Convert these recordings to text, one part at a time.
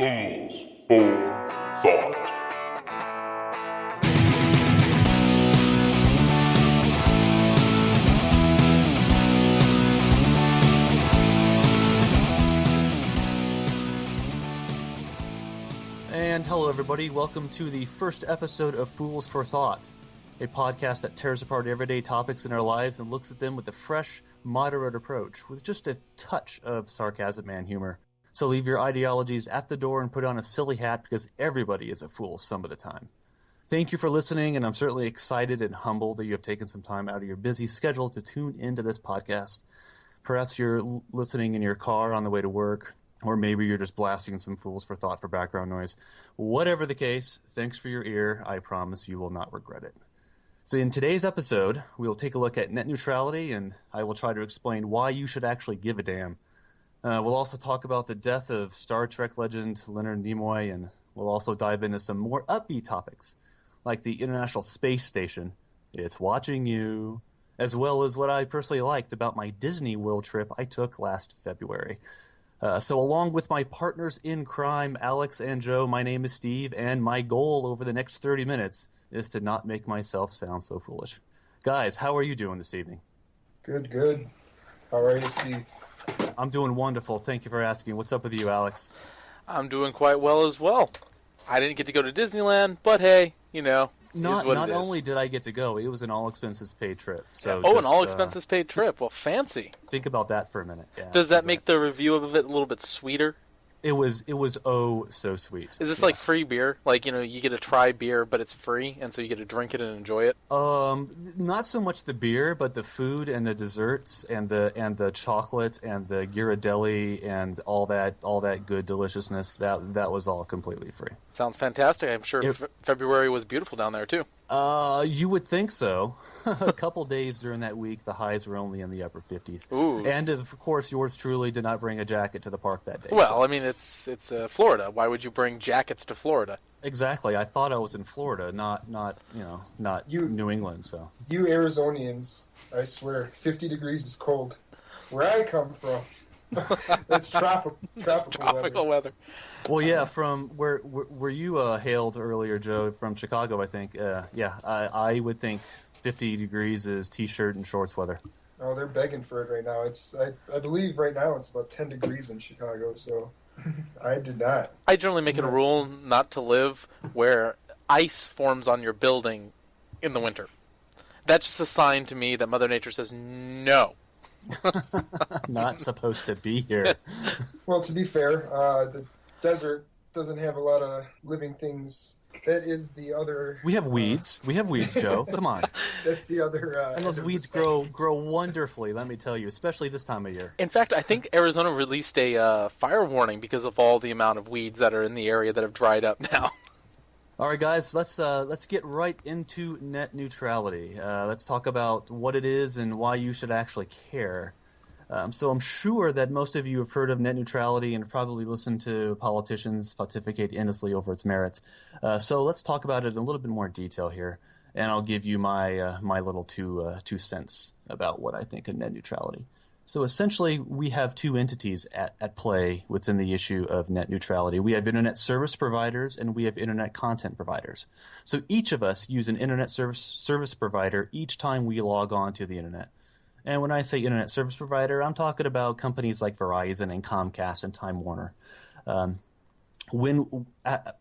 Fools for Thought. And hello everybody, welcome to the first episode of Fools for Thought, a podcast that tears apart everyday topics in our lives and looks at them with a fresh, moderate approach, with just a touch of sarcasm and humor. So leave your ideologies at the door and put on a silly hat, because everybody is a fool some of the time. Thank you for listening, and I'm certainly excited and humbled that you have taken some time out of your busy schedule to tune into this podcast. Perhaps you're listening in your car on the way to work, or maybe you're just blasting some Fools for Thought for background noise. Whatever the case, thanks for your ear. I promise you will not regret it. So in today's episode, we will take a look at net neutrality, and I will try to explain why you should actually give a damn. We'll also talk about the death of Star Trek legend Leonard Nimoy, and we'll also dive into some more upbeat topics, like the International Space Station, it's watching you, as well as what I personally liked about my Disney World trip I took last February. So along with my partners in crime, Alex and Joe, my name is Steve, and my goal over the next 30 minutes is to not make myself sound so foolish. Guys, how are you doing this evening? Good. How are you, Steve? I'm doing wonderful. Thank you for asking. What's up with you, Alex? I'm doing quite well as well. I didn't get to go to Disneyland, but hey, you know, Not it is. only did I get to go, it was an all-expenses-paid trip. So an all-expenses-paid trip. Well, fancy. Think about that for a minute. Yeah, Does that make the review of it a little bit sweeter? It was oh so sweet. Is this like free beer? Like, you know, you get to try beer, but it's free, and so you get to drink it and enjoy it? Not so much the beer, but the food and the desserts and the chocolate and the Ghirardelli and all that good deliciousness. That was all completely free. Sounds fantastic. I'm sure February was beautiful down there too. You would think so. A couple days during that week, the highs were only in the upper 50s. Ooh. And of course, yours truly did not bring a jacket to the park that day. Well, so. I mean, it's Florida. Why would you bring jackets to Florida? Exactly. I thought I was in Florida, not New England. So you Arizonians, I swear, 50 degrees is cold. Where I come from, it's tropical weather. Well, yeah, from where you hailed earlier, Joe, from Chicago, I think. I would think 50 degrees is t-shirt and shorts weather. Oh, they're begging for it right now. I believe right now it's about 10 degrees in Chicago, so I did not. I generally make it a rule not to live where ice forms on your building in the winter. That's just a sign to me that Mother Nature says no. Not supposed to be here. Well, to be fair, the desert doesn't have a lot of living things. That is the other... We have weeds, Joe. Come on. That's the other... and those weeds grow wonderfully, let me tell you, especially this time of year. In fact, I think Arizona released a fire warning because of all the amount of weeds that are in the area that have dried up now. All right, guys, let's get right into net neutrality. Let's talk about what it is and why you should actually care. So I'm sure that most of you have heard of net neutrality and have probably listened to politicians pontificate endlessly over its merits. So let's talk about it in a little bit more detail here, and I'll give you my little two cents about what I think of net neutrality. So essentially, we have two entities at play within the issue of net neutrality. We have internet service providers and we have internet content providers. So each of us use an internet service provider each time we log on to the internet. And when I say internet service provider, I'm talking about companies like Verizon and Comcast and Time Warner.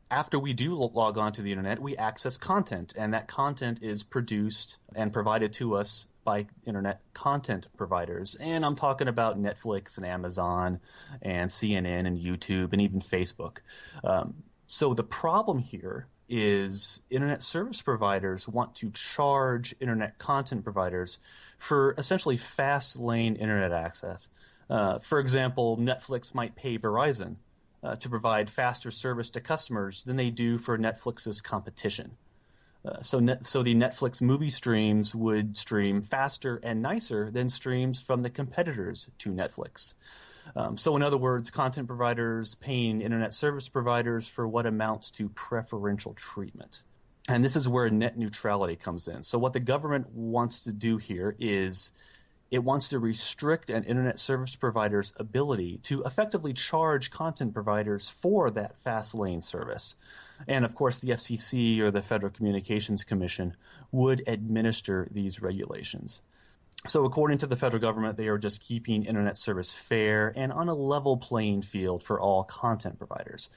After we do log on to the internet, we access content, and that content is produced and provided to us by internet content providers. And I'm talking about Netflix and Amazon and CNN and YouTube and even Facebook. So the problem here is internet service providers want to charge internet content providers for essentially fast lane internet access. For example, Netflix might pay Verizon to provide faster service to customers than they do for Netflix's competition. So the Netflix movie streams would stream faster and nicer than streams from the competitors to Netflix. So in other words, content providers paying internet service providers for what amounts to preferential treatment. And this is where net neutrality comes in. So what the government wants to do here is It wants to restrict an internet service provider's ability to effectively charge content providers for that fast lane service. And of course, the FCC or the Federal Communications Commission would administer these regulations. So according to the federal government, they are just keeping internet service fair and on a level playing field for all content providers.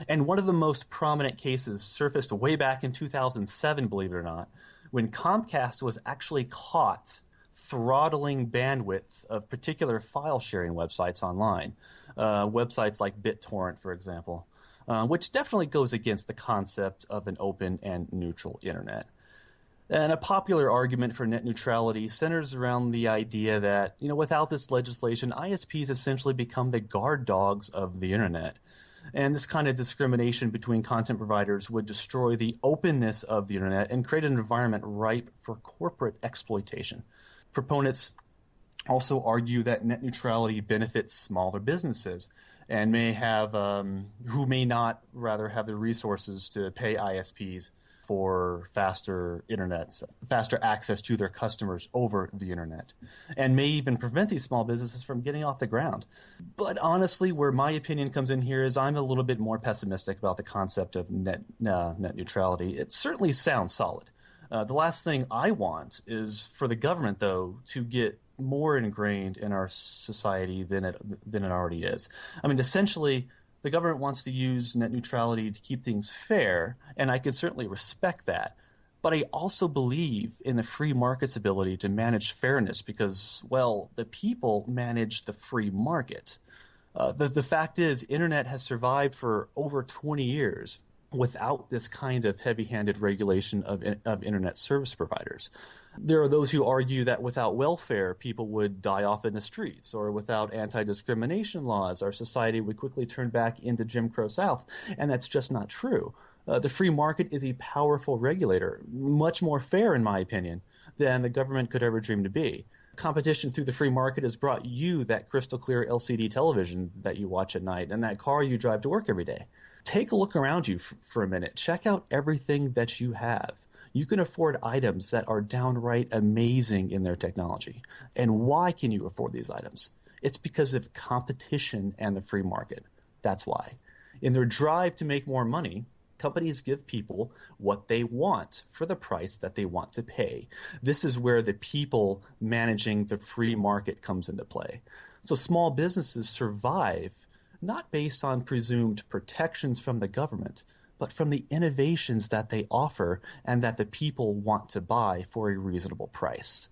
And one of the most prominent cases surfaced way back in 2007, believe it or not, when Comcast was actually caught throttling bandwidth of particular file sharing websites online, websites like BitTorrent, for example, which definitely goes against the concept of an open and neutral internet. And a popular argument for net neutrality centers around the idea that, without this legislation, ISPs essentially become the guard dogs of the internet. And this kind of discrimination between content providers would destroy the openness of the internet and create an environment ripe for corporate exploitation. Proponents also argue that net neutrality benefits smaller businesses and who may not rather have the resources to pay ISPs for faster access to their customers over the internet, and may even prevent these small businesses from getting off the ground. But honestly, where my opinion comes in here is I'm a little bit more pessimistic about the concept of net neutrality. It certainly sounds solid. The last thing I want is for the government, though, to get more ingrained in our society than it already is. I mean, essentially, the government wants to use net neutrality to keep things fair, and I could certainly respect that. But I also believe in the free market's ability to manage fairness because, well, the people manage the free market. The fact is, internet has survived for over 20 years without this kind of heavy-handed regulation of internet service providers. There are those who argue that without welfare, people would die off in the streets, or without anti-discrimination laws, our society would quickly turn back into Jim Crow South, and that's just not true. The free market is a powerful regulator, much more fair, in my opinion, than the government could ever dream to be. Competition through the free market has brought you that crystal clear LCD television that you watch at night and that car you drive to work every day. Take a look around you for a minute. Check out everything that you have. You can afford items that are downright amazing in their technology. And why can you afford these items? It's because of competition and the free market. That's why. In their drive to make more money, companies give people what they want for the price that they want to pay. This is where the people managing the free market comes into play. So small businesses survive not based on presumed protections from the government, but from the innovations that they offer and that the people want to buy for a reasonable price.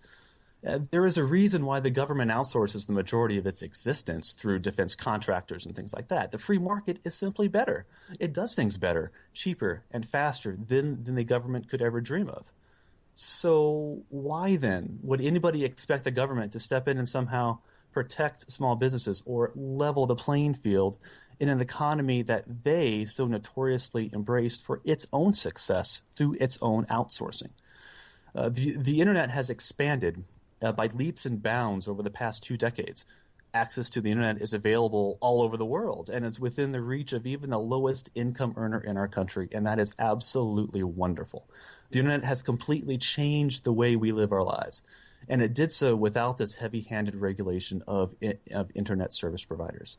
There is a reason why the government outsources the majority of its existence through defense contractors and things like that. The free market is simply better. It does things better, cheaper, and faster than the government could ever dream of. So why then would anybody expect the government to step in and somehow protect small businesses or level the playing field in an economy that they so notoriously embraced for its own success through its own outsourcing? The internet has expanded by leaps and bounds over the past 2 decades. Access to the internet is available all over the world and is within the reach of even the lowest income earner in our country, and that is absolutely wonderful. The internet has completely changed the way we live our lives, and it did so without this heavy-handed regulation of internet service providers.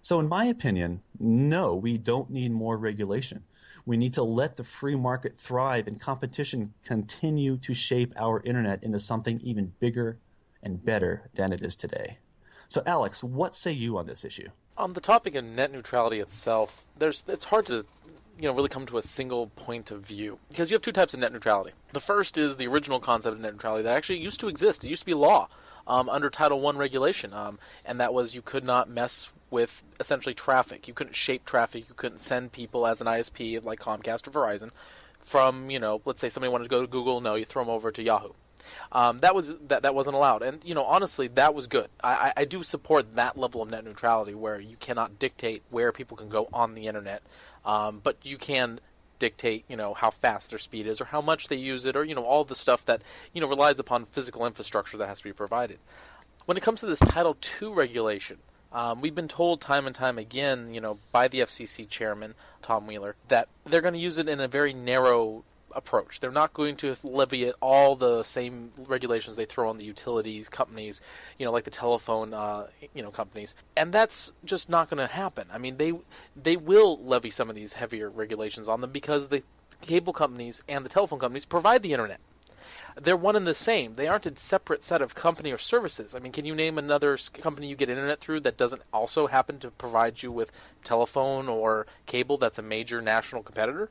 So in my opinion, no, we don't need more regulation. We need to let the free market thrive and competition continue to shape our internet into something even bigger and better than it is today. So Alex, what say you on this issue? On the topic of net neutrality itself, it's hard to really come to a single point of view, because you have 2 types of net neutrality. The first is the original concept of net neutrality that actually used to exist. It used to be law under Title I regulation, and that was you could not mess with essentially traffic. You couldn't shape traffic. You couldn't send people as an ISP like Comcast or Verizon from, let's say somebody wanted to go to Google. No, you throw them over to Yahoo. That wasn't allowed, and honestly, that was good. I do support that level of net neutrality where you cannot dictate where people can go on the internet, but you can dictate how fast their speed is or how much they use it, or all the stuff that relies upon physical infrastructure that has to be provided. When it comes to this Title II regulation, we've been told time and time again, by the FCC chairman Tom Wheeler, that they're going to use it in a very narrow approach. They're not going to levy all the same regulations they throw on the utilities companies, like the telephone, companies. And that's just not going to happen. I mean, they will levy some of these heavier regulations on them because the cable companies and the telephone companies provide the internet. They're one and the same. They aren't a separate set of company or services. I mean, can you name another company you get internet through that doesn't also happen to provide you with telephone or cable that's a major national competitor?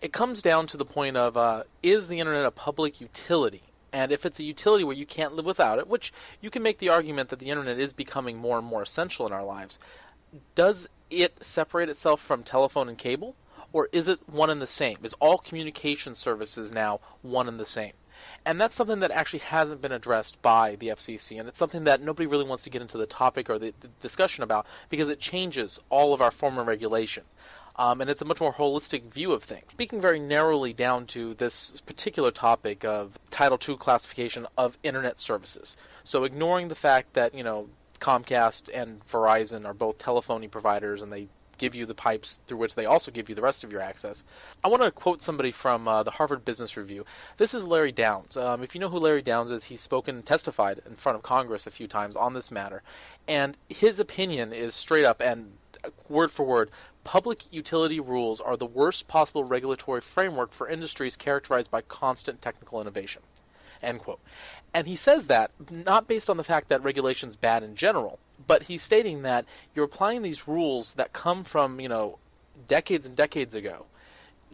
It comes down to the point of, is the internet a public utility? And if it's a utility where you can't live without it, which you can make the argument that the internet is becoming more and more essential in our lives, does it separate itself from telephone and cable? Or is it one and the same? Is all communication services now one and the same? And that's something that actually hasn't been addressed by the FCC, and it's something that nobody really wants to get into the topic or the discussion about because it changes all of our former regulation. And it's a much more holistic view of things. Speaking very narrowly down to this particular topic of Title II classification of internet services. So ignoring the fact that, Comcast and Verizon are both telephony providers and they give you the pipes through which they also give you the rest of your access. I want to quote somebody from the Harvard Business Review. This is Larry Downs. If you know who Larry Downs is, he's spoken and testified in front of Congress a few times on this matter. And his opinion is straight up and word for word, public utility rules are the worst possible regulatory framework for industries characterized by constant technical innovation. End quote. And he says that not based on the fact that regulation's bad in general, but he's stating that you're applying these rules that come from, decades and decades ago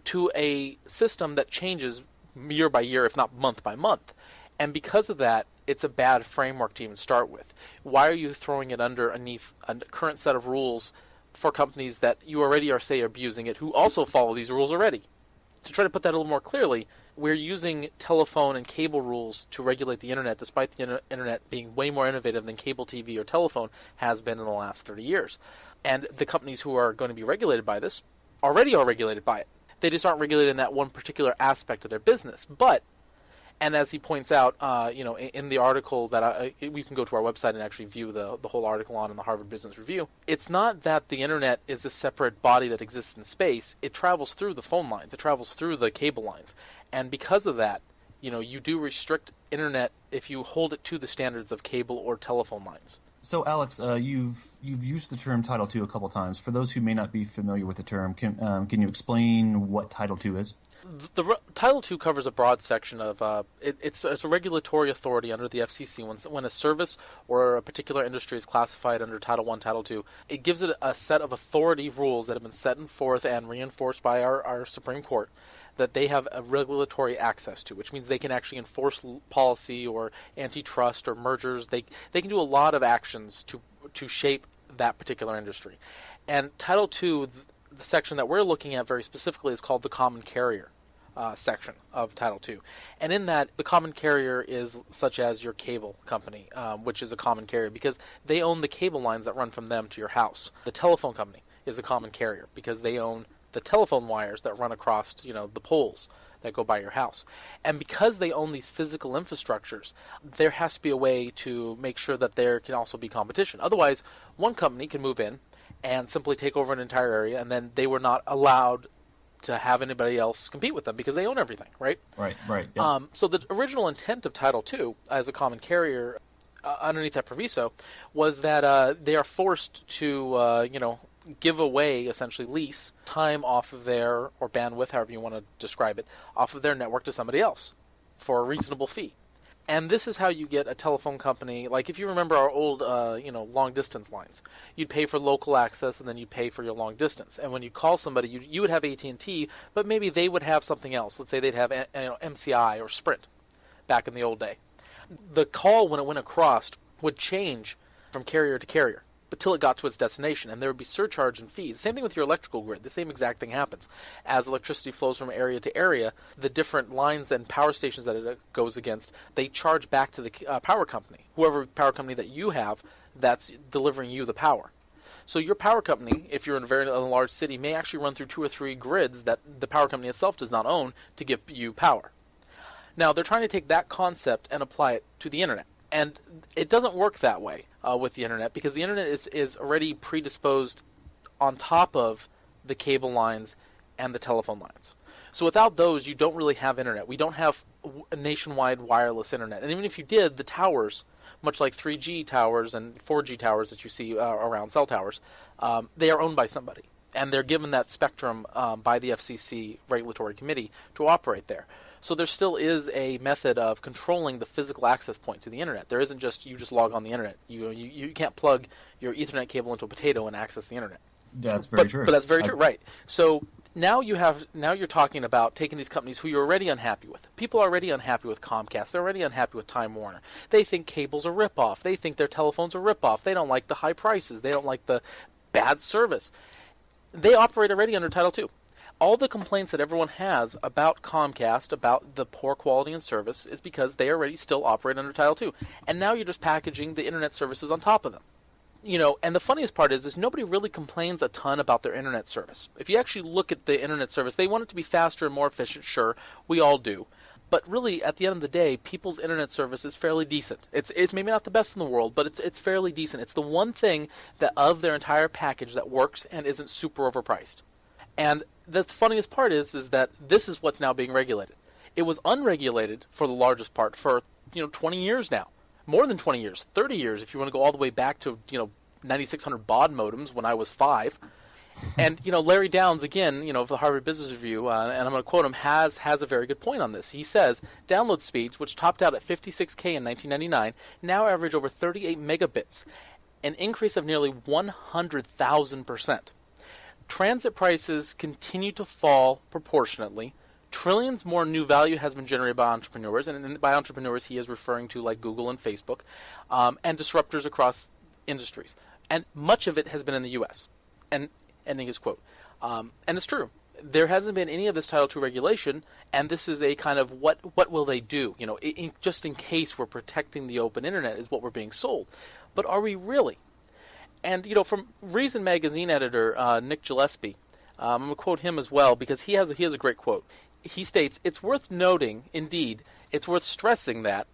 to a system that changes year by year, if not month by month. And because of that, it's a bad framework to even start with. Why are you throwing it underneath a current set of rules for companies that you already are, say, abusing it, who also follow these rules already? To try to put that a little more clearly, we're using telephone and cable rules to regulate the internet, despite the internet being way more innovative than cable TV or telephone has been in the last 30 years. And the companies who are going to be regulated by this already are regulated by it. They just aren't regulated in that one particular aspect of their business. But, and as he points out, in the article that we can go to our website and actually view the whole article on in the Harvard Business Review, it's not that the internet is a separate body that exists in space. It travels through the phone lines. It travels through the cable lines. And because of that, you do restrict internet if you hold it to the standards of cable or telephone lines. So, Alex, you've used the term Title II a couple times. For those who may not be familiar with the term, can you explain what Title II is? The Title II covers a broad section of it's a regulatory authority under the FCC. When a service or a particular industry is classified under Title I, Title II, it gives it a set of authority rules that have been set forth and reinforced by our Supreme Court that they have a regulatory access to, which means they can actually enforce policy or antitrust or mergers. They can do a lot of actions to shape that particular industry. And Title II, the section that we're looking at very specifically, is called the Common Carrier section of Title II. And in that, the common carrier is such as your cable company, which is a common carrier because they own the cable lines that run from them to your house. The telephone company is a common carrier because they own the telephone wires that run across, the poles that go by your house. And because they own these physical infrastructures, there has to be a way to make sure that there can also be competition. Otherwise, one company can move in and simply take over an entire area, and then they were not allowed to have anybody else compete with them because they own everything, right? Right. Yeah. So the original intent of Title II as a common carrier underneath that proviso was that they are forced to, give away, essentially lease time off of their, or bandwidth, however you want to describe it, off of their network to somebody else for a reasonable fee. And this is how you get a telephone company, like if you remember our old, long-distance lines. You'd pay for local access, and then you'd pay for your long distance. And when you call somebody, you would have AT&T, but maybe they would have something else. Let's say they'd have MCI or Sprint back in the old day. The call, when it went across, would change from carrier to carrier until it got to its destination, and there would be surcharge and fees. Same thing with your electrical grid. The same exact thing happens. As electricity flows from area to area, the different lines and power stations that it goes against, they charge back to the power company, whoever power company that you have that's delivering you the power. So your power company, if you're in a large city, may actually run through 2 or 3 grids that the power company itself does not own to give you power. Now, they're trying to take that concept and apply it to the internet. And it doesn't work that way with the internet because the internet is already predisposed on top of the cable lines and the telephone lines. So without those, you don't really have internet. We don't have a nationwide wireless internet. And even if you did, the towers, much like 3G towers and 4G towers that you see around cell towers, they are owned by somebody. And they're given that spectrum by the FCC Regulatory Committee to operate there. So there still is a method of controlling the physical access point to the internet. There isn't just you just log on the internet. You can't plug your Ethernet cable into a potato and access the internet. That's very true. But that's very true, right? So now you're talking about taking these companies who you're already unhappy with. People are already unhappy with Comcast. They're already unhappy with Time Warner. They think cable's a ripoff. They think their telephone's a ripoff. They don't like the high prices. They don't like the bad service. They operate already under Title II. All the complaints that everyone has about Comcast, about the poor quality and service, is because they already still operate under Title II. And now you're just packaging the internet services on top of them. And the funniest part is nobody really complains a ton about their internet service. If you actually look at the internet service, they want it to be faster and more efficient. Sure, we all do. But really, at the end of the day, people's internet service is fairly decent. It's maybe not the best in the world, but it's fairly decent. It's the one thing that of their entire package that works and isn't super overpriced. And the funniest part is that this is what's now being regulated. It was unregulated for the largest part for 20 years now. More than 20 years, 30 years if you want to go all the way back to 9600 baud modems when I was 5. And Larry Downs, again, of the Harvard Business Review, and I'm going to quote him, has a very good point on this. He says, download speeds, which topped out at 56K in 1999, now average over 38 megabits, an increase of nearly 100,000%. Transit prices continue to fall proportionately. Trillions more new value has been generated by entrepreneurs, and by entrepreneurs he is referring to like Google and Facebook, and disruptors across industries. And much of it has been in the U.S. And ending his quote. And it's true. There hasn't been any of this Title II regulation, and this is a kind of what will they do? Just in case we're protecting the open internet is what we're being sold. But are we really? And, from Reason Magazine editor Nick Gillespie, I'm going to quote him as well because he has a great quote. He states, "It's worth noting, indeed, it's worth stressing that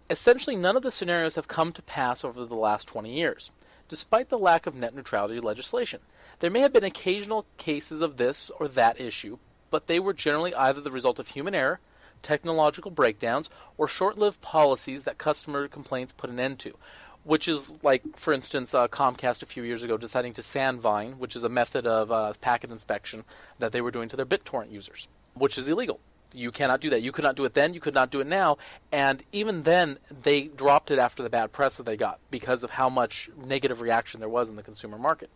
essentially none of the scenarios have come to pass over the last 20 years, despite the lack of net neutrality legislation. There may have been occasional cases of this or that issue, but they were generally either the result of human error, technological breakdowns, or short-lived policies that customer complaints put an end to." Which is like, for instance, Comcast a few years ago deciding to sandvine, which is a method of packet inspection that they were doing to their BitTorrent users, which is illegal. You cannot do that. You could not do it then. You could not do it now. And even then, they dropped it after the bad press that they got because of how much negative reaction there was in the consumer market.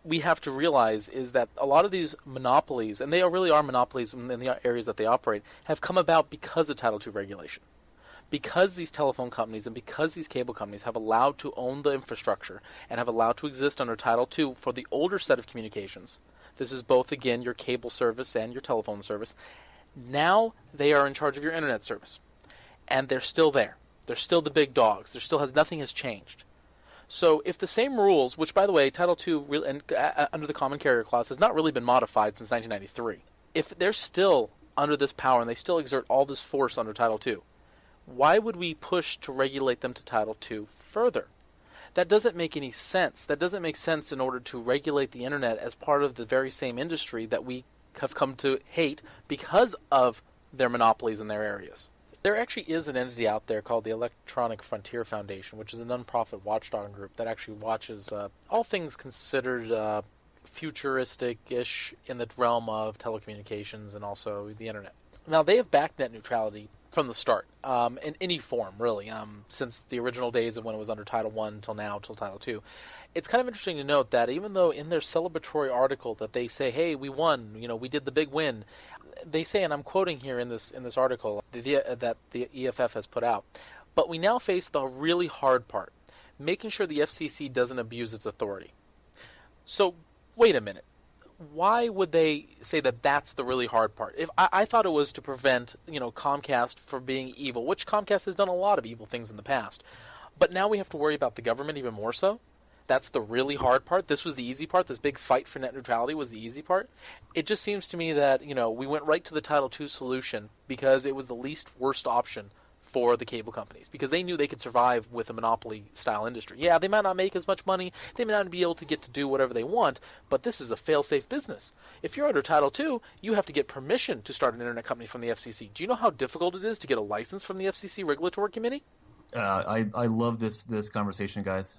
We have to realize is that a lot of these monopolies, and they really are monopolies in the areas that they operate, have come about because of Title II regulation. Because these telephone companies and because these cable companies have allowed to own the infrastructure and have allowed to exist under Title II for the older set of communications, this is both, again, your cable service and your telephone service, now they are in charge of your internet service. And they're still there. They're still the big dogs. Nothing has changed. So if the same rules, which, by the way, Title II under the Common Carrier Clause has not really been modified since 1993, if they're still under this power and they still exert all this force under Title II, why would we push to regulate them to Title II further? That doesn't make any sense. That doesn't make sense in order to regulate the internet as part of the very same industry that we have come to hate because of their monopolies in their areas. There actually is an entity out there called the Electronic Frontier Foundation, which is a nonprofit watchdog group that actually watches all things considered futuristic-ish in the realm of telecommunications and also the internet. Now, they have backed net neutrality from the start, in any form, really, since the original days of when it was under Title I till now, till Title II. It's kind of interesting to note that even though in their celebratory article that they say, hey, we won, we did the big win, they say, and I'm quoting here in this article that the EFF has put out, but we now face the really hard part, making sure the FCC doesn't abuse its authority. So, wait a minute. Why would they say that that's the really hard part? If I thought it was to prevent, Comcast from being evil, which Comcast has done a lot of evil things in the past. But now we have to worry about the government even more so? That's the really hard part? This was the easy part? This big fight for net neutrality was the easy part? It just seems to me that, we went right to the Title II solution because it was the least worst option for the cable companies because they knew they could survive with a monopoly-style industry. Yeah, they might not make as much money, they may not be able to get to do whatever they want, but this is a fail-safe business. If you're under Title II, you have to get permission to start an internet company from the FCC. Do you know how difficult it is to get a license from the FCC Regulatory Committee? I love this conversation, guys.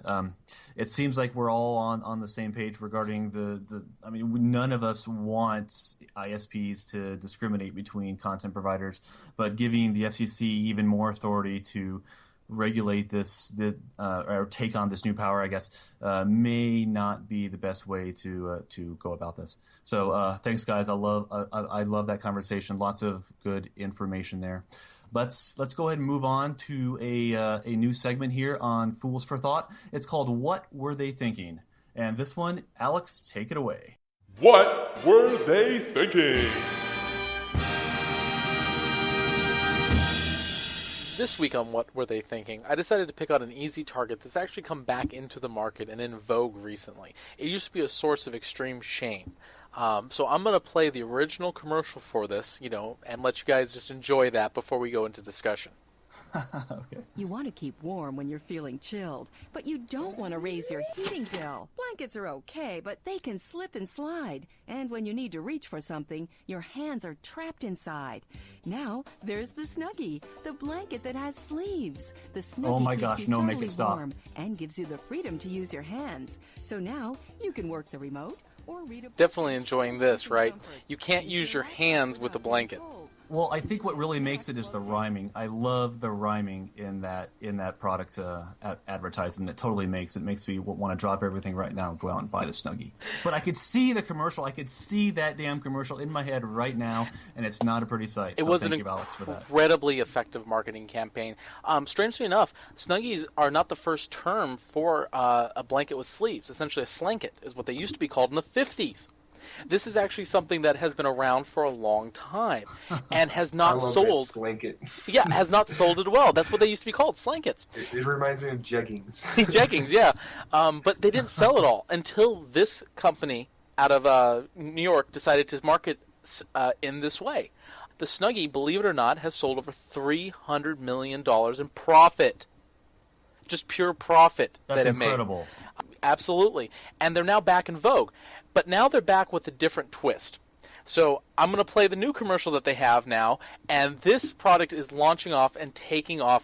It seems like we're all on the same page regarding I mean, none of us want ISPs to discriminate between content providers, but giving the FCC even more authority to regulate this, or take on this new power, I guess, may not be the best way to go about this. So thanks, guys. I love that conversation. Lots of good information there. Let's go ahead and move on to a new segment here on Fools for Thought. It's called What Were They Thinking? And this one, Alex, take it away. What were they thinking? This week on What Were They Thinking, I decided to pick out an easy target that's actually come back into the market and in vogue recently. It used to be a source of extreme shame. So I'm going to play the original commercial for this, and let you guys just enjoy that before we go into discussion. Okay. You want to keep warm when you're feeling chilled, but you don't want to raise your heating bill. Blankets are okay, but they can slip and slide. And when you need to reach for something, your hands are trapped inside. Now, there's the Snuggie, the blanket that has sleeves. The Snuggie Oh my keeps gosh, you no, totally make it stop. warm and gives you the freedom to use your hands. So now, you can work the remote or read a book. Definitely enjoying this, right? You can't use your hands with a blanket. Well, I think what really makes it is the rhyming. I love the rhyming in that product advertisement. It totally makes me want to drop everything right now and go out and buy the Snuggie. But I could see the commercial. I could see that damn commercial in my head right now, and it's not a pretty sight. It was an incredibly effective marketing campaign. Strangely enough, Snuggies are not the first term for a blanket with sleeves. Essentially, a slanket is what they used to be called in the 50s. This is actually something that has been around for a long time and has not sold. Slanket. Yeah, has not sold it well. That's what they used to be called, slankets. It reminds me of jeggings. Jeggings, yeah. But they didn't sell it all until this company out of New York decided to market in this way. The Snuggie, believe it or not, has sold over $300 million in profit. Just pure profit. That's that it incredible. Made. Absolutely. And they're now back in vogue. But now they're back with a different twist. So I'm going to play the new commercial that they have now, and this product is launching off and taking off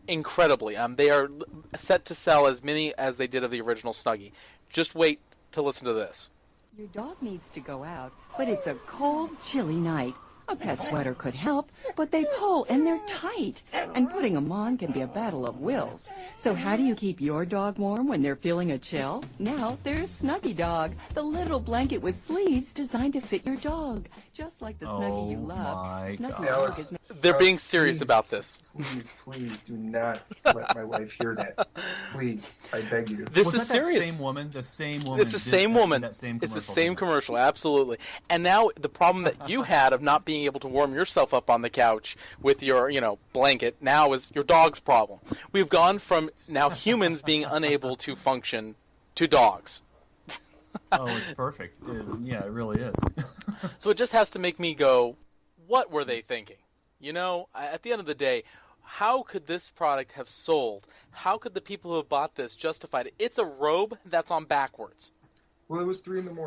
incredibly. They are set to sell as many as they did of the original Snuggie. Just wait to listen to this. Your dog needs to go out, but it's a cold, chilly night. A pet sweater could help, but they pull and they're tight. And putting them on can be a battle of wills. So how do you keep your dog warm when they're feeling a chill? Now there's Snuggie Dog, the little blanket with sleeves designed to fit your dog. Just like the Snuggie you love. Snuggie Dog is... They're being serious about this. Please do not let my wife hear that. Please, I beg you. This Was is that serious. The same woman? The same woman. It's the same woman. That same it's commercial. the same commercial, absolutely. And now the problem that you had of not being able to warm yourself up on the couch with your, blanket now is your dog's problem. We've gone from now humans being unable to function to dogs. Oh, it's perfect. Yeah, it really is. So it just has to make me go, what were they thinking? At the end of the day, how could this product have sold? How could the people who have bought this justify it? It's a robe that's on backwards. Well, it was 3 a.m.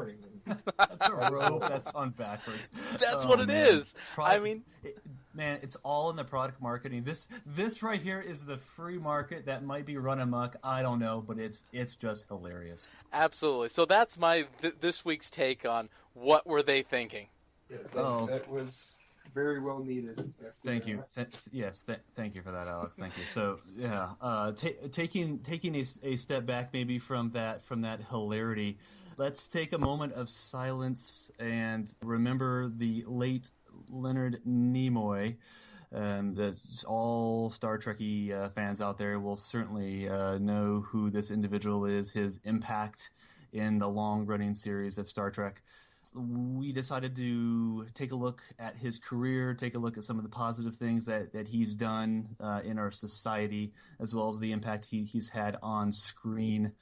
That's a robe that's on backwards. That's what it is. Man, it's all in the product marketing. This right here is the free market that might be run amok. I don't know, but it's just hilarious. Absolutely. So that's my this week's take on what were they thinking. Yeah, that was very well needed. Thank you. Thank you for that, Alex. Thank you. So, yeah, taking a step back maybe from that hilarity, let's take a moment of silence and remember the late Leonard Nimoy. All Star Trekky fans out there will certainly know who this individual is, his impact in the long-running series of Star Trek. We decided to take a look at his career, take a look at some of the positive things that he's done in our society, as well as the impact he's had on screen,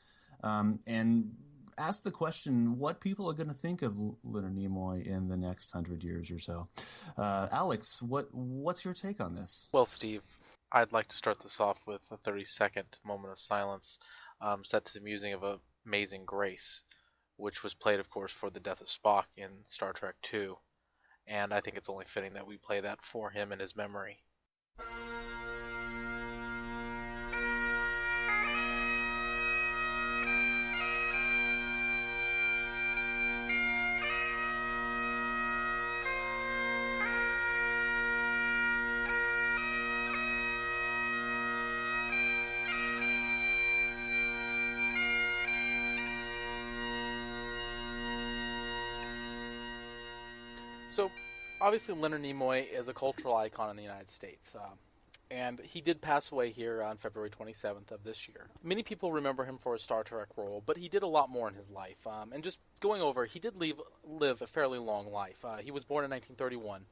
and ask the question, what people are going to think of Leonard Nimoy in the next 100 years or so. Alex, what's your take on this? Well, Steve, I'd like to start this off with a 30-second moment of silence set to the music of Amazing Grace, which was played, of course, for the death of Spock in Star Trek II, and I think it's only fitting that we play that for him in his memory. So, obviously, Leonard Nimoy is a cultural icon in the United States, and he did pass away here on February 27th of this year. Many people remember him for his Star Trek role, but he did a lot more in his life. And just going over, he did live a fairly long life. He was born in 1931,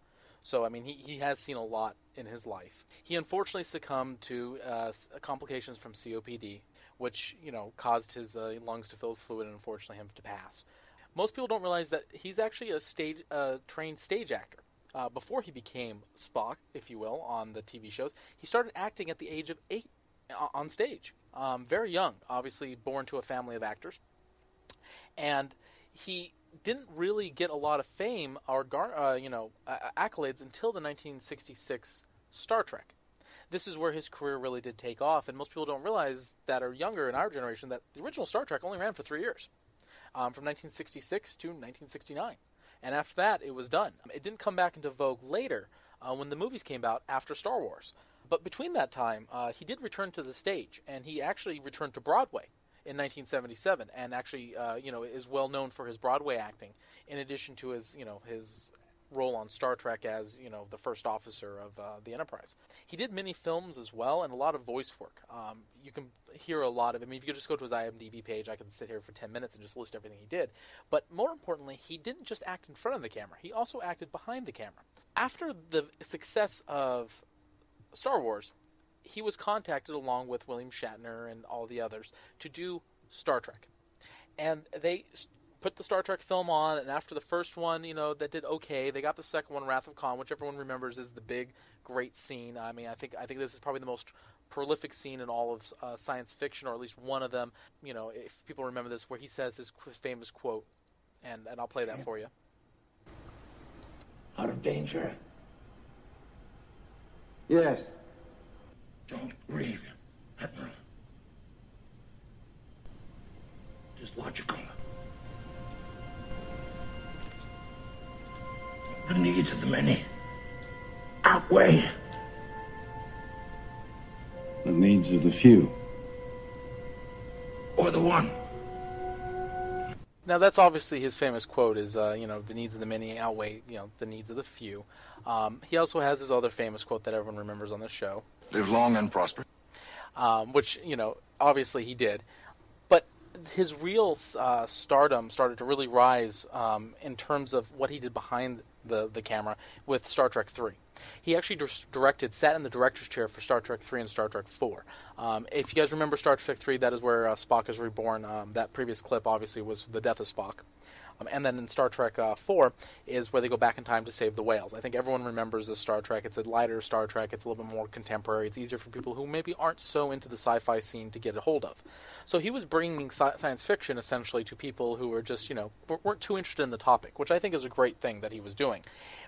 so, I mean, he has seen a lot in his life. He unfortunately succumbed to complications from COPD, which, caused his lungs to fill with fluid and unfortunately him to pass. Most people don't realize that he's actually a trained stage actor. Before he became Spock, if you will, on the TV shows, he started acting at the age of 8 on stage. Very young, obviously born to a family of actors. And he didn't really get a lot of fame or accolades until the 1966 Star Trek. This is where his career really did take off, and most people don't realize that are younger in our generation that the original Star Trek only ran for 3 years. From 1966 to 1969. And after that, it was done. It didn't come back into vogue later when the movies came out after Star Wars. But between that time, he did return to the stage, and he actually returned to Broadway in 1977, and actually, is well known for his Broadway acting, in addition to his role on Star Trek as, the first officer of the Enterprise. He did many films as well, and a lot of voice work. You can hear a lot of it. I mean, if you just go to his IMDb page, I can sit here for 10 minutes and just list everything he did. But more importantly, he didn't just act in front of the camera. He also acted behind the camera. After the success of Star Wars, he was contacted along with William Shatner and all the others to do Star Trek. And they put the Star Trek film on, and after the first one, that did okay, they got the second one, Wrath of Khan, which everyone remembers is the big, great scene. I mean, I think this is probably the most prolific scene in all of science fiction, or at least one of them. If people remember this, where he says his famous quote, and I'll play that for you. Out of danger? Yes. Don't grieve, Admiral. Just logical. The needs of the many outweigh The needs of the few. or the one. Now, that's obviously his famous quote is, the needs of the many outweigh, the needs of the few. He also has his other famous quote that everyone remembers on the show. Live long and prosper. Which, obviously he did. But his real stardom started to really rise in terms of what he did behind the camera with Star Trek 3. He actually sat in the director's chair for Star Trek 3 and Star Trek 4. If you guys remember Star Trek 3, that is where Spock is reborn. That previous clip, obviously, was the death of Spock. And then in Star Trek 4 is where they go back in time to save the whales. I think everyone remembers this Star Trek. It's a lighter Star Trek. It's a little bit more contemporary. It's easier for people who maybe aren't so into the sci-fi scene to get a hold of. So he was bringing science fiction, essentially, to people who were just, weren't too interested in the topic, which I think is a great thing that he was doing.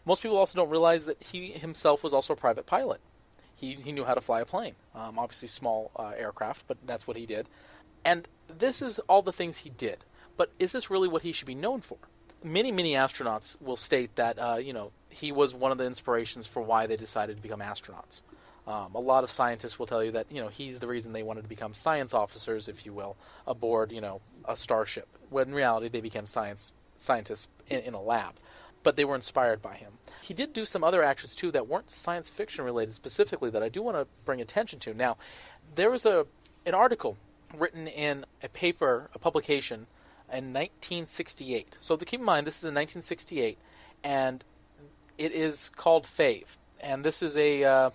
Most people also don't realize that he himself was also a private pilot. He knew how to fly a plane. Obviously small aircraft, but that's what he did. And this is all the things he did. But is this really what he should be known for? Many, many astronauts will state that, he was one of the inspirations for why they decided to become astronauts. A lot of scientists will tell you that, he's the reason they wanted to become science officers, if you will, aboard, a starship. When in reality, they became scientists in a lab. But they were inspired by him. He did do some other actions, too, that weren't science fiction related specifically that I do want to bring attention to. Now, there was an article written in a publication, in 1968. So keep in mind, this is in 1968, and it is called Fave. And this is a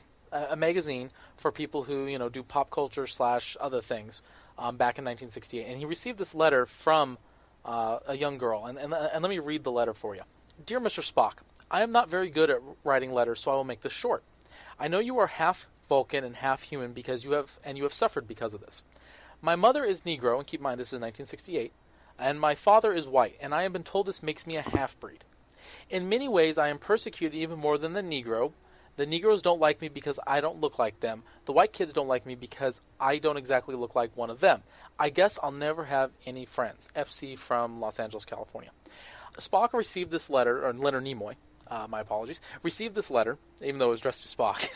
magazine for people who, do pop culture / other things back in 1968. And he received this letter from a young girl. And let me read the letter for you. Dear Mr. Spock, I am not very good at writing letters, so I will make this short. I know you are half Vulcan and half human because you have suffered because of this. My mother is Negro, and keep in mind this is 1968, and my father is white, and I have been told this makes me a half-breed. In many ways, I am persecuted even more than the Negro. The Negroes don't like me because I don't look like them. The white kids don't like me because I don't exactly look like one of them. I guess I'll never have any friends. FC from Los Angeles, California. Spock received this letter, or Leonard Nimoy, my apologies, received this letter, even though it was addressed to Spock,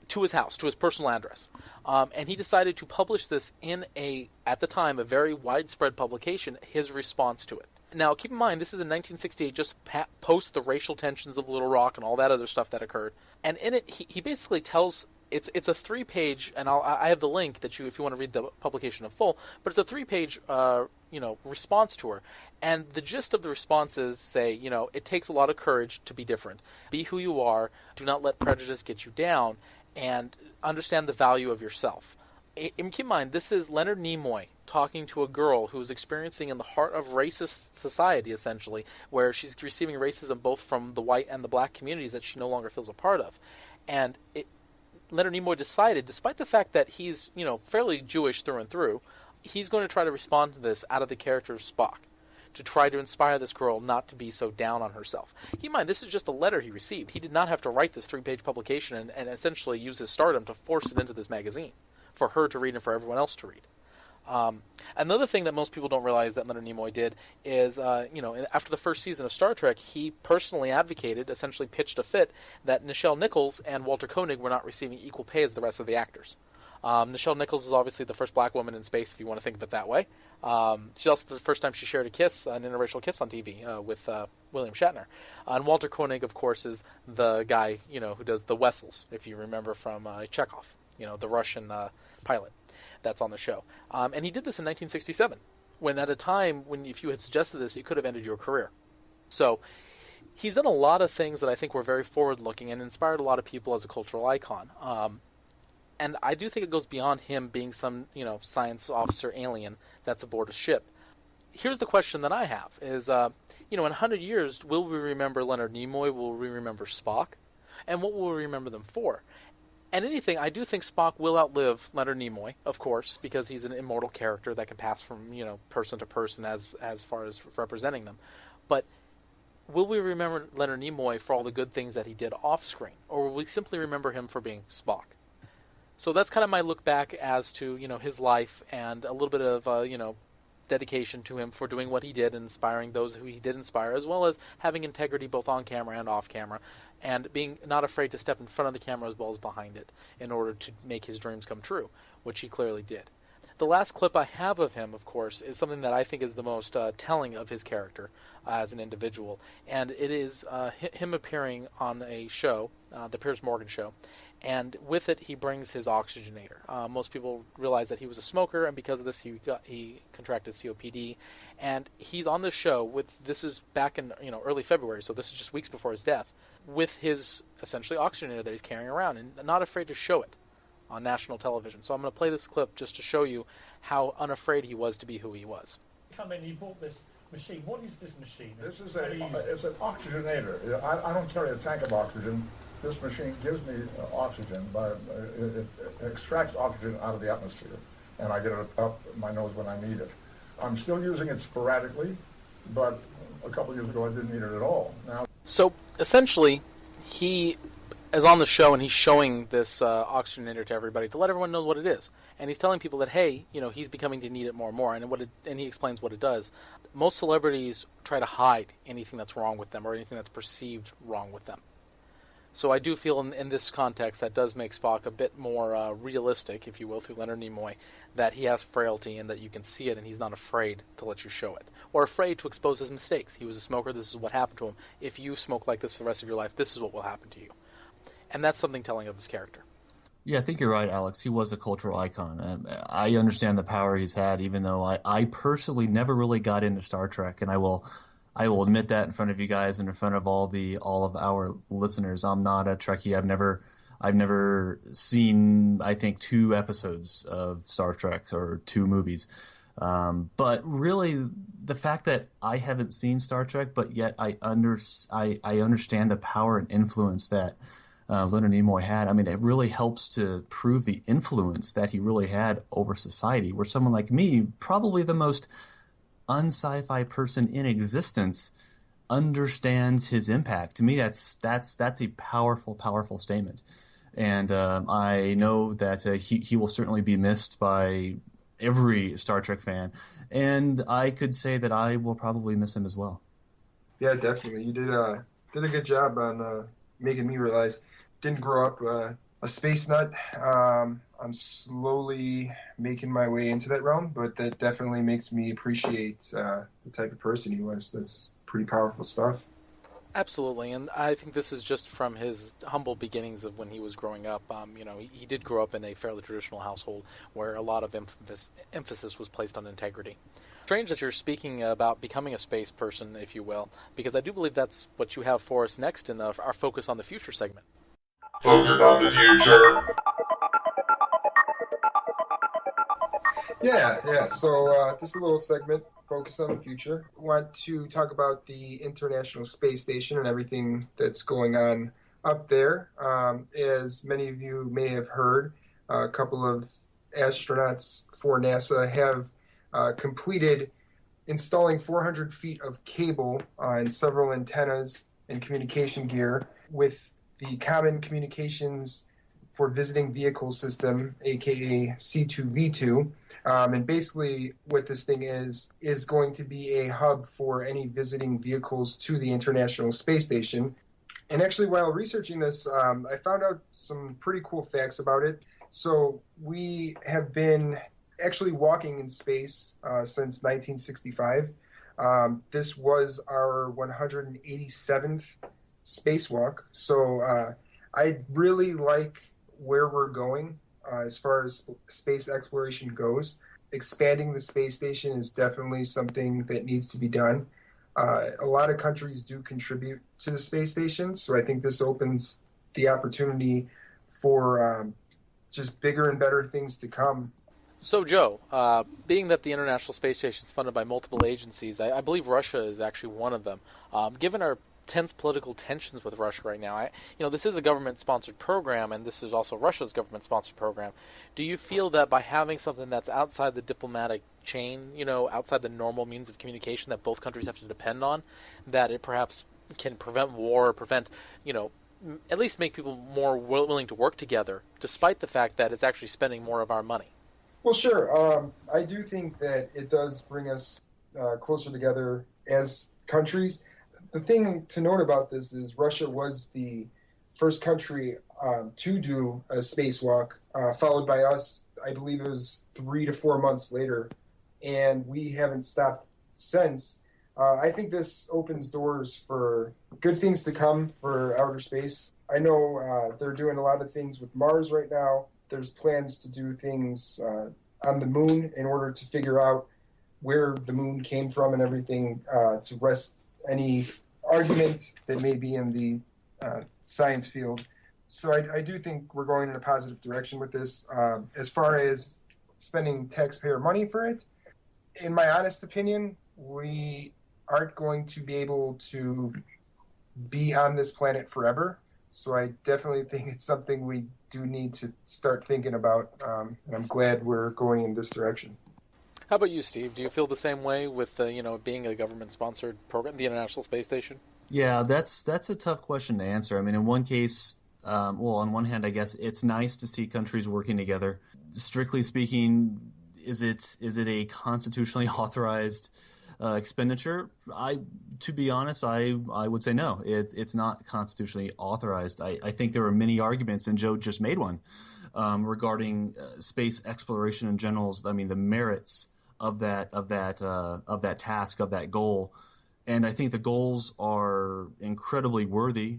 to his house, to his personal address. And he decided to publish this in at the time, a very widespread publication, his response to it. Now, keep in mind, this is in 1968, just post the racial tensions of Little Rock and all that other stuff that occurred. And in it, he basically tells, it's a 3-page, and I have the link that if you want to read the publication in full, but it's a 3-page, response to her. And the gist of the responses say, it takes a lot of courage to be different. Be who you are, do not let prejudice get you down, and understand the value of yourself. And keep in mind, this is Leonard Nimoy talking to a girl who's experiencing in the heart of racist society, essentially, where she's receiving racism both from the white and the black communities that she no longer feels a part of. And Leonard Nimoy decided, despite the fact that he's, fairly Jewish through and through, he's going to try to respond to this out of the character of Spock, to try to inspire this girl not to be so down on herself. Keep in mind, this is just a letter he received. He did not have to write this 3-page publication and essentially use his stardom to force it into this magazine for her to read and for everyone else to read. Another thing that most people don't realize that Leonard Nimoy did is, after the first season of Star Trek, he personally advocated, essentially pitched a fit, that Nichelle Nichols and Walter Koenig were not receiving equal pay as the rest of the actors. Nichelle Nichols is obviously the first black woman in space, if you want to think of it that way. She's also the first time she shared a kiss, an interracial kiss on TV with William Shatner. And Walter Koenig, of course, is the guy, who does the Wessels, if you remember from Chekhov, the Russian pilot that's on the show. And he did this in 1967, when at a time when if you had suggested this, it could have ended your career. So he's done a lot of things that I think were very forward-looking and inspired a lot of people as a cultural icon. And I do think it goes beyond him being some, science officer alien that's aboard a ship. Here's the question that I have is, in 100 years, will we remember Leonard Nimoy? Will we remember Spock? And what will we remember them for? And anything, I do think Spock will outlive Leonard Nimoy, of course, because he's an immortal character that can pass from, person to person as far as representing them. But will we remember Leonard Nimoy for all the good things that he did off-screen? Or will we simply remember him for being Spock? So that's kind of my look back as to, his life and a little bit of, dedication to him for doing what he did and inspiring those who he did inspire, as well as having integrity both on camera and off camera, and being not afraid to step in front of the camera as well as behind it in order to make his dreams come true, which he clearly did. The last clip I have of him, of course, is something that I think is the most telling of his character as an individual, and it is him appearing on a show, the Piers Morgan Show, and with it he brings his oxygenator. Most people realize that he was a smoker, and because of this he contracted COPD, and he's on this show this is back in early February, so this is just weeks before his death, with his essentially oxygenator that he's carrying around, and not afraid to show it on national television. So I'm going to play this clip just to show you how unafraid he was to be who he was. Come in, you bought this machine. What is this machine? This is it's an oxygenator. I don't carry a tank of oxygen. This machine gives me oxygen, it extracts oxygen out of the atmosphere, and I get it up my nose when I need it. I'm still using it sporadically, but a couple of years ago I didn't need it at all. Now, so essentially, he is on the show and he's showing this oxygenator to everybody to let everyone know what it is, and he's telling people that hey, he's becoming to need it more and more, and he explains what it does. Most celebrities try to hide anything that's wrong with them or anything that's perceived wrong with them. So I do feel in this context that does make Spock a bit more realistic, if you will, through Leonard Nimoy, that he has frailty and that you can see it and he's not afraid to let you show it. Or afraid to expose his mistakes. He was a smoker, this is what happened to him. If you smoke like this for the rest of your life, this is what will happen to you. And that's something telling of his character. Yeah, I think you're right, Alex. He was a cultural icon. I understand the power he's had, even though I personally never really got into Star Trek, and I will admit that in front of you guys and in front of all of our listeners. I'm not a Trekkie. I've never seen, I think, 2 episodes of Star Trek or 2 movies. But really, the fact that I haven't seen Star Trek, but yet I understand the power and influence that Leonard Nimoy had, I mean, it really helps to prove the influence that he really had over society, where someone like me, probably the most un-sci-fi person in existence, understands his impact. To me, that's a powerful, powerful statement. And I know that he will certainly be missed by every Star Trek fan. And I could say that I will probably miss him as well. Yeah, definitely. You did a good job on making me realize. Didn't grow up a space nut. I'm slowly making my way into that realm, but that definitely makes me appreciate the type of person he was. That's pretty powerful stuff. Absolutely, and I think this is just from his humble beginnings of when he was growing up. He did grow up in a fairly traditional household where a lot of emphasis was placed on integrity. Strange that you're speaking about becoming a space person, if you will, because I do believe that's what you have for us next in our Focus on the Future segment. Focus on the future. Yeah. So this is a little segment, Focus on the Future. I want to talk about the International Space Station and everything that's going on up there. As many of you may have heard, a couple of astronauts for NASA have completed installing 400 feet of cable and several antennas and communication gear with the Common Communications for Visiting Vehicle System, aka C2V2. And basically what this thing is going to be a hub for any visiting vehicles to the International Space Station. And actually, while researching this, I found out some pretty cool facts about it. So we have been actually walking in space since 1965. This was our 187th spacewalk. So I really like where we're going as far as space exploration goes. Expanding the space station is definitely something that needs to be done. A lot of countries do contribute to the space station, so I think this opens the opportunity for just bigger and better things to come. So, Joe, being that the International Space Station is funded by multiple agencies, I believe Russia is actually one of them. Given our tense political tensions with Russia right now, this is a government-sponsored program, and this is also Russia's government-sponsored program. Do you feel that by having something that's outside the diplomatic chain, outside the normal means of communication that both countries have to depend on, that it perhaps can prevent war or prevent, at least make people more willing to work together, despite the fact that it's actually spending more of our money? Well, sure. I do think that it does bring us closer together as countries. The thing to note about this is Russia was the first country to do a spacewalk, followed by us, I believe it was 3 to 4 months later, and we haven't stopped since. I think this opens doors for good things to come for outer space. I know they're doing a lot of things with Mars right now. There's plans to do things on the moon in order to figure out where the moon came from and everything to rest any argument that may be in the science field. So I do think we're going in a positive direction with this. As far as spending taxpayer money for it, in my honest opinion, we aren't going to be able to be on this planet forever. So I definitely think it's something we do need to start thinking about, and I'm glad we're going in this direction. How about you, Steve? Do you feel the same way with being a government-sponsored program, the International Space Station? Yeah, that's a tough question to answer. I mean, in one case, on one hand, I guess it's nice to see countries working together. Strictly speaking, is it a constitutionally authorized expenditure? To be honest, I would say no. It's not constitutionally authorized. I think there are many arguments, and Joe just made one regarding space exploration in general. I mean, the merits of that task, of that goal. And I think the goals are incredibly worthy,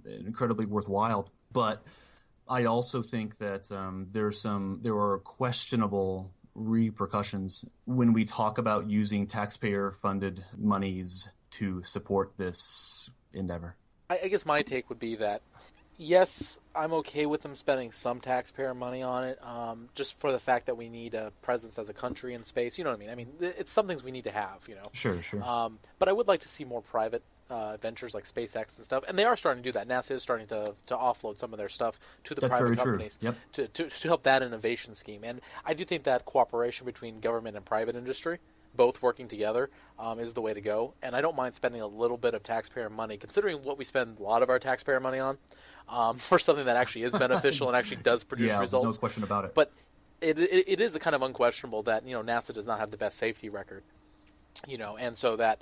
incredibly worthwhile. But I also think that there are questionable repercussions when we talk about using taxpayer-funded monies to support this endeavor. I guess my take would be that, yes, I'm okay with them spending some taxpayer money on it, just for the fact that we need a presence as a country in space. You know what I mean? I mean, it's some things we need to have, Sure. But I would like to see more private ventures like SpaceX and stuff, and they are starting to do that. NASA is starting to offload some of their stuff to the That's private very companies true. Yep. to help that innovation scheme. And I do think that cooperation between government and private industry, both working together, is the way to go. And I don't mind spending a little bit of taxpayer money, considering what we spend a lot of our taxpayer money on, for something that actually is beneficial and actually does produce results. No question about it. But it is a kind of unquestionable that NASA does not have the best safety record, and so that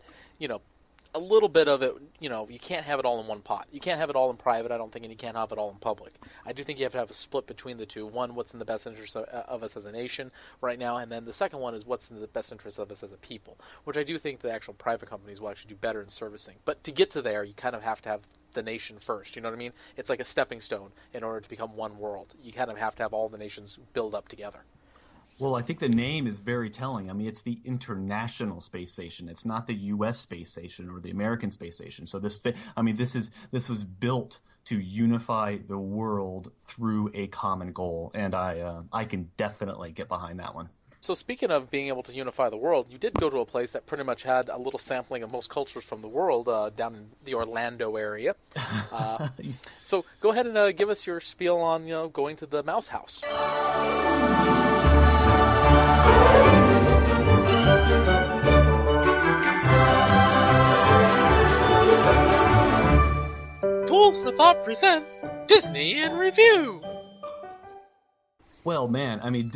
a little bit of it, you can't have it all in one pot. You can't have it all in private, I don't think, and you can't have it all in public. I do think you have to have a split between the two. One, what's in the best interest of us as a nation right now, and then the second one is what's in the best interest of us as a people, which I do think the actual private companies will actually do better in servicing. But to get to there, you kind of have to have the nation first, you know what I mean? It's like a stepping stone in order to become one world. You kind of have to have all the nations build up together. Well, I think the name is very telling. I mean, it's the International Space Station. It's not the U.S. Space Station or the American Space Station. So this was built to unify the world through a common goal, and I can definitely get behind that one. So speaking of being able to unify the world, you did go to a place that pretty much had a little sampling of most cultures from the world down in the Orlando area. So go ahead and give us your spiel on going to the Mouse House. Tools for Thought presents Disney in Review. Well, man, I mean,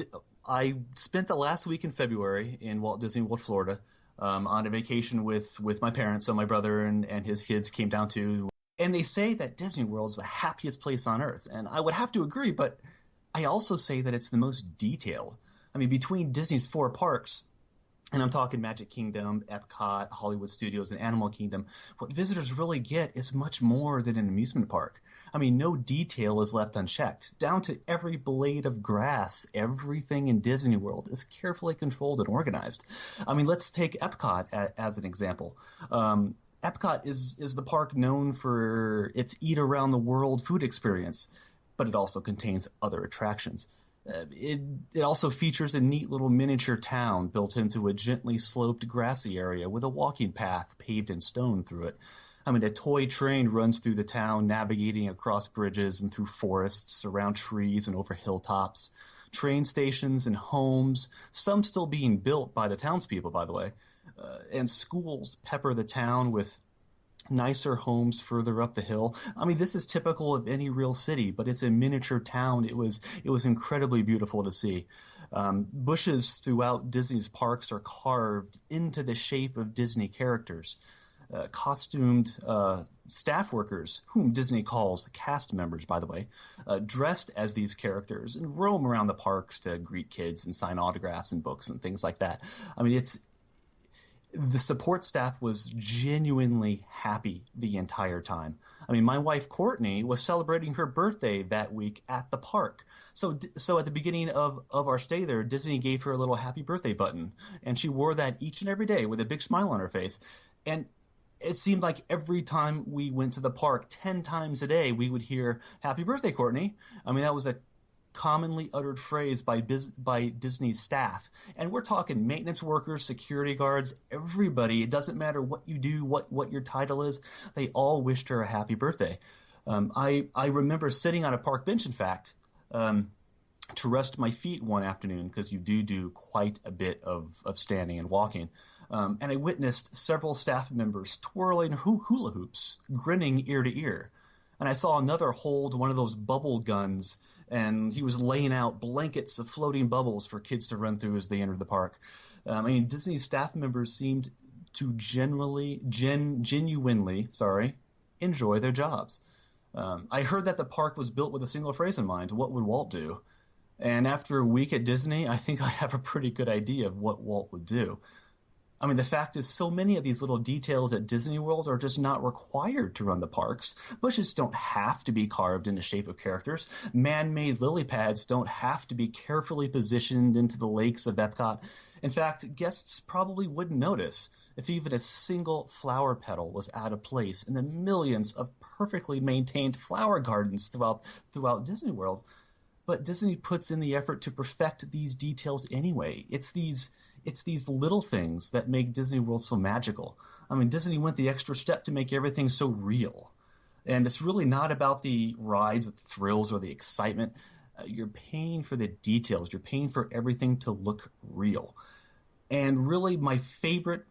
I spent the last week in February in Walt Disney World, Florida, on a vacation with my parents. So my brother and his kids came down too. And they say that Disney World is the happiest place on earth. And I would have to agree, but I also say that it's the most detailed. I mean, between Disney's 4 parks, and I'm talking Magic Kingdom, Epcot, Hollywood Studios, and Animal Kingdom, what visitors really get is much more than an amusement park. I mean, no detail is left unchecked. Down to every blade of grass, everything in Disney World is carefully controlled and organized. I mean, let's take Epcot as an example. Epcot is the park known for its eat-around-the-world food experience, but it also contains other attractions. It also features a neat little miniature town built into a gently sloped grassy area with a walking path paved in stone through it. I mean, a toy train runs through the town, navigating across bridges and through forests, around trees and over hilltops. Train stations and homes, some still being built by the townspeople, by the way, and schools pepper the town with nicer homes further up the hill. I mean, this is typical of any real city, but it's a miniature town. It was incredibly beautiful to see. Bushes throughout Disney's parks are carved into the shape of Disney characters. Costumed staff workers, whom Disney calls cast members, by the way, dressed as these characters and roam around the parks to greet kids and sign autographs and books and things like that. I mean, the support staff was genuinely happy the entire time. I mean, my wife, Courtney, was celebrating her birthday that week at the park. So at the beginning of our stay there, Disney gave her a little happy birthday button, and she wore that each and every day with a big smile on her face. And it seemed like every time we went to the park, 10 times a day, we would hear, "Happy birthday, Courtney." I mean, that was a commonly uttered phrase by Disney's staff. And we're talking maintenance workers, security guards, everybody. It doesn't matter what you do, what your title is. They all wished her a happy birthday. I remember sitting on a park bench, in fact, to rest my feet one afternoon, because you do quite a bit of standing and walking. And I witnessed several staff members twirling hula hoops, grinning ear to ear. And I saw another hold one of those bubble guns, and he was laying out blankets of floating bubbles for kids to run through as they entered the park. I mean, Disney staff members seemed to genuinely enjoy their jobs. I heard that the park was built with a single phrase in mind: what would Walt do? And after a week at Disney, I think I have a pretty good idea of what Walt would do. I mean, the fact is, so many of these little details at Disney World are just not required to run the parks. Bushes don't have to be carved in the shape of characters. Man-made lily pads don't have to be carefully positioned into the lakes of Epcot. In fact, guests probably wouldn't notice if even a single flower petal was out of place in the millions of perfectly maintained flower gardens throughout Disney World. But Disney puts in the effort to perfect these details anyway. It's these It's these little things that make Disney World so magical. I mean, Disney went the extra step to make everything so real. And it's really not about the rides, or the thrills, or the excitement. You're paying for the details. You're paying for everything to look real. And really, my favorite,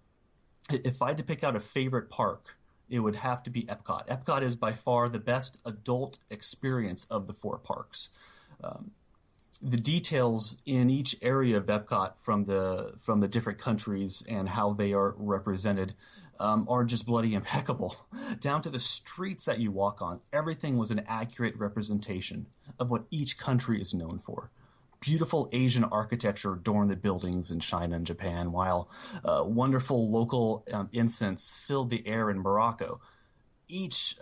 if I had to pick out a favorite park, it would have to be Epcot. Epcot is by far the best adult experience of the 4 parks. The details in each area of Epcot from the different countries and how they are represented are just bloody impeccable. Down to the streets that you walk on, everything was an accurate representation of what each country is known for. Beautiful Asian architecture adorned the buildings in China and Japan, while wonderful local incense filled the air in Morocco. Each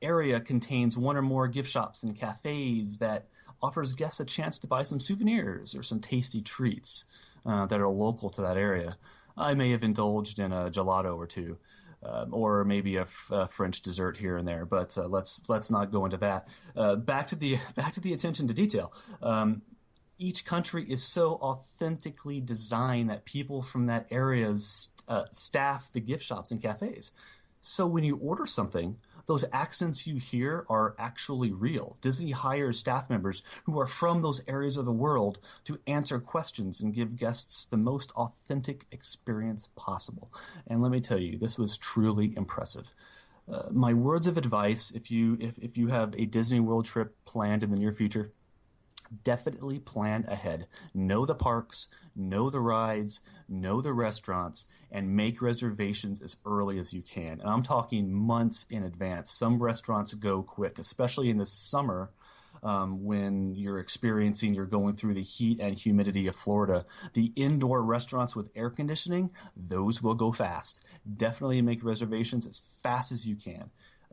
area contains one or more gift shops and cafes that offers guests a chance to buy some souvenirs or some tasty treats that are local to that area. I may have indulged in a gelato or two, or maybe a French dessert here and there, but let's not go into that. Back to the attention to detail. Each country is so authentically designed that people from that area staff the gift shops and cafes. So when you order something, those accents you hear are actually real. Disney hires staff members who are from those areas of the world to answer questions and give guests the most authentic experience possible. And let me tell you, this was truly impressive. My words of advice, if you have a Disney World trip planned in the near future, definitely plan ahead. Know the parks, know the rides, know the restaurants, and make reservations as early as you can. And I'm talking months in advance. Some restaurants go quick, especially in the summer when you're going through the heat and humidity of Florida. The indoor restaurants with air conditioning, those will go fast. Definitely make reservations as fast as you can.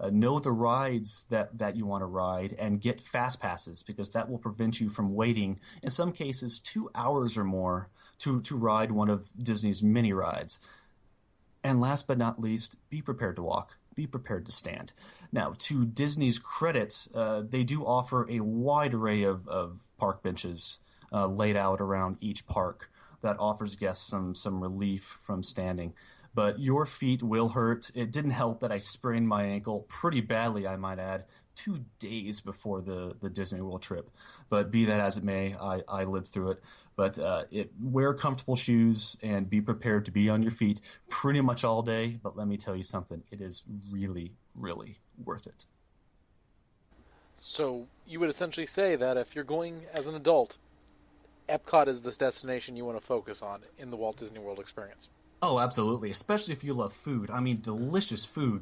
Know the rides that you want to ride and get fast passes, because that will prevent you from waiting, in some cases, 2 hours or more to ride one of Disney's many rides. And last but not least, be prepared to walk. Be prepared to stand. Now, to Disney's credit, they do offer a wide array of park benches laid out around each park that offers guests some relief from standing. But your feet will hurt. It didn't help that I sprained my ankle pretty badly, I might add, 2 days before the Disney World trip. But be that as it may, I lived through it. But wear comfortable shoes and be prepared to be on your feet pretty much all day. But let me tell you something. It is really, really worth it. So you would essentially say that if you're going as an adult, Epcot is the destination you want to focus on in the Walt Disney World experience. Oh, absolutely, especially if you love food. I mean, delicious food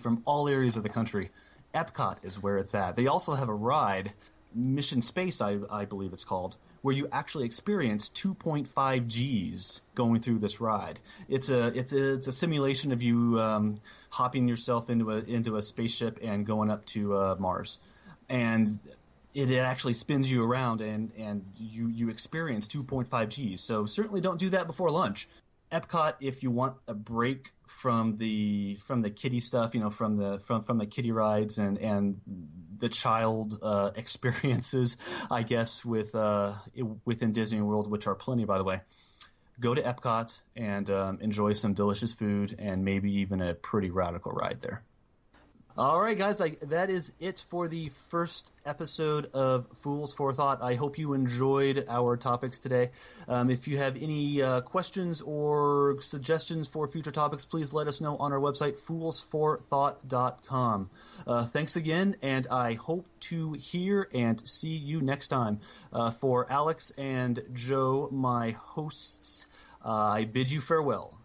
from all areas of the country. Epcot is where it's at. They also have a ride, Mission Space, I believe it's called, where you actually experience 2.5 Gs going through this ride. It's a simulation of you hopping yourself into a spaceship and going up to Mars, and it actually spins you around and you experience 2.5 Gs. So certainly don't do that before lunch. Epcot, if you want a break from the kiddie stuff, from the kiddie rides and the child experiences, I guess, within Disney World, which are plenty, by the way, go to Epcot and enjoy some delicious food and maybe even a pretty radical ride there. All right, guys, that is it for the first episode of Fools for Thought. I hope you enjoyed our topics today. If you have any questions or suggestions for future topics, please let us know on our website, foolsforthought.com. Thanks again, and I hope to hear and see you next time. For Alex and Joe, my hosts, I bid you farewell.